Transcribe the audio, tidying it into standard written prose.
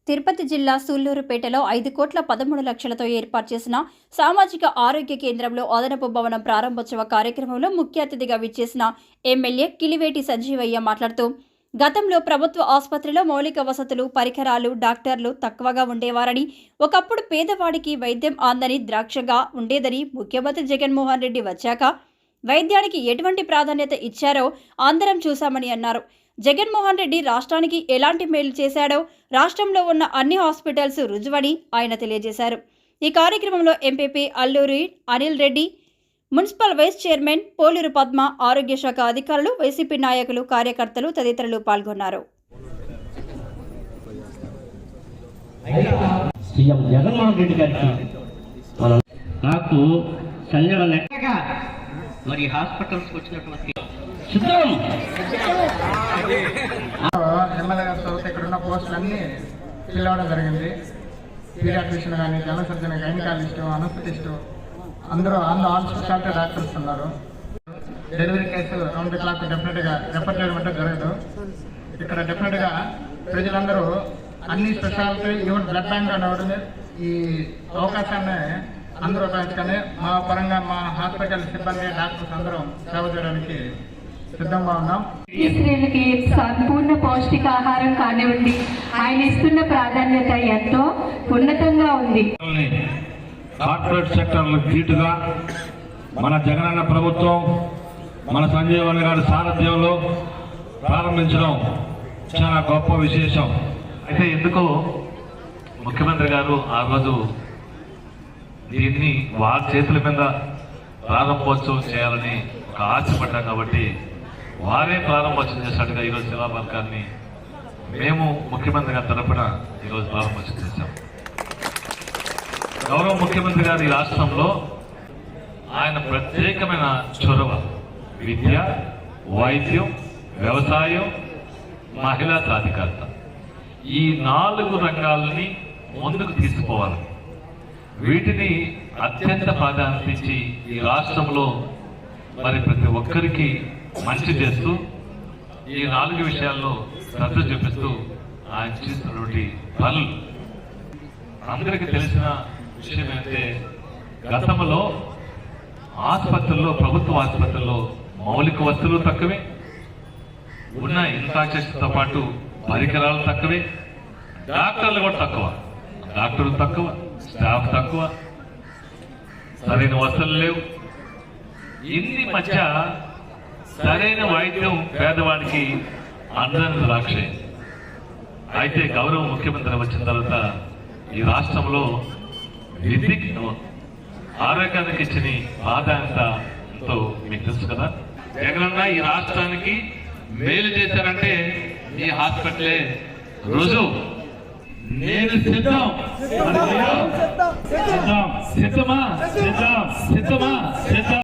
తిరుపతి జిల్లా సూళ్లూరుపేటలో 5 కోట్ల 13 లక్షలతో ఏర్పాటు చేసిన సామాజిక ఆరోగ్య కేంద్రంలో అదనపు భవనం ప్రారంభోత్సవ కార్యక్రమంలో ముఖ్య అతిథిగా విచ్చేసిన ఎమ్మెల్యే కిలివేటి సంజీవయ్య మాట్లాడుతూ గతంలో ప్రభుత్వ ఆసుపత్రిలో మౌలిక వసతులు, పరికరాలు, డాక్టర్లు తక్కువగా ఉండేవారని, ఒకప్పుడు పేదవాడికి వైద్యం అందని ద్రాక్షగా ఉండేదని, ముఖ్యమంత్రి జగన్మోహన్ రెడ్డి వచ్చాక వైద్యానికి ఎటువంటి ప్రాధాన్యత ఇచ్చారో అందరం చూశామని అన్నారు. జగన్మోహన్ రెడ్డి రాష్ట్రానికి ఎలాంటి మేలు చేశాడో రాష్ట్రంలో ఉన్న అన్ని హాస్పిటల్స్ రుజువని ఆయన తెలియజేశారు. ఈ కార్యక్రమంలో MPP Alluri Anil Reddy, municipal vice chairman Poluru Padma, ఆరోగ్య శాఖ అధికారులు, వైసీపీ నాయకులు, కార్యకర్తలు తదితరులు పాల్గొన్నారు. సీఎం జగన్మోహన్ రెడ్డి గారికి నాకు సంజయ్ మరి హాస్పిటల్స్ వచ్చినటువంటి ఎమ్మెల్యే గారితో ఇక్కడ ఉన్న పోస్టులన్నీ ఫిల్ అవ్వడం జరిగింది. పీడియాట్రిషియన్ కానీ, జనరల్ సర్జన్, గైనకాలజిస్టు, అనస్థిటిస్టు అందరూ ఆల్ స్పెషాలిటీ డాక్టర్స్ ఉన్నారు. డెలివరీ కేసు 2 o'clock డెఫినెట్గా రెఫర్ చేయడం అంటే జరగదు. ఇక్కడ డెఫినెట్గా ప్రజలందరూ అన్ని స్పెషాలిటీ, ఈవెన్ బ్లడ్ బ్యాంక్ అనేవాడు ఈ అవకాశాన్ని అందరూ ఉపయోగించుకొని మా పరంగా మా హాస్పిటల్ సిబ్బంది, డాక్టర్స్ అందరం సేవ చేయడానికి సిద్ధంగా ఉన్నాం. స్త్రీలకి సంపూర్ణ పౌష్టికాహారం కానివ్వండి, ఆయన ఇస్తున్న ప్రాధాన్యత ఎంతో ఉన్నతంగా ఉంది. కార్పొరేట్ సెక్టర్లకు ధీటుగా మన జగనన్న ప్రభుత్వం, మన సంజీవన్ గారి సారథ్యంలో ప్రారంభించడం చాలా గొప్ప విశేషం. అయితే ఎందుకో ముఖ్యమంత్రి గారు ఆ రోజు దీన్ని వారి చేతుల మీద ప్రారంభోత్సవం చేయాలని ఒక ఆశపడ్డాం కాబట్టి వారే ప్రారంభోత్సవం చేసినట్టుగా ఈరోజు శిలాబాద్ గారిని మేము ముఖ్యమంత్రి గారి తరఫున ఈరోజు ప్రారంభోత్సవం చేశాం. గౌరవ ముఖ్యమంత్రి గారు ఈ రాష్ట్రంలో ఆయన ప్రత్యేకమైన చొరవ విద్య, వైద్యం, వ్యవసాయం, మహిళా సాధికారత ఈ 4 రంగాలని ముందుకు తీసుకుపోవాలి. వీటిని అత్యంత ప్రాధాన్యత ఇచ్చి ఈ రాష్ట్రంలో మరి ప్రతి ఒక్కరికి మంచి చేస్తూ ఈ 4 విషయాల్లో శ్రద్ధ చూపిస్తూ ఆయన చేస్తున్నటువంటి పనులు అందరికీ తెలిసిన విషయం ఏంటంటే గతంలో ఆసుపత్రుల్లో, ప్రభుత్వ ఆసుపత్రుల్లో మౌలిక వస్తువులు తక్కువే, ఉన్న ఇన్ఫ్రాస్ట్రక్చర్తో పాటు పరికరాలు తక్కువే, డాక్టర్లు కూడా తక్కువ, డాక్టర్లు తక్కువ, స్టాఫ్ తక్కువ, సరైన వసతులు లేవు. ఇన్ని మధ్య సరైన వైద్యం పేదవాడికి అందరం ద్రాక్షే. అయితే గౌరవ ముఖ్యమంత్రి వచ్చిన తర్వాత ఈ రాష్ట్రంలో విద్యకు, ఆరోగ్యానికి ఇచ్చిన ప్రాధాన్యతతో మీకు తెలుసు కదా. జగనన్న ఈ రాష్ట్రానికి మేలు చేశారంటే ఈ హాస్పిటలే రుజువు. నేను సిద్ధం, సిద్ధమా సిద్ధమా సిద్ధం సిద్ధమా సిద్ధం.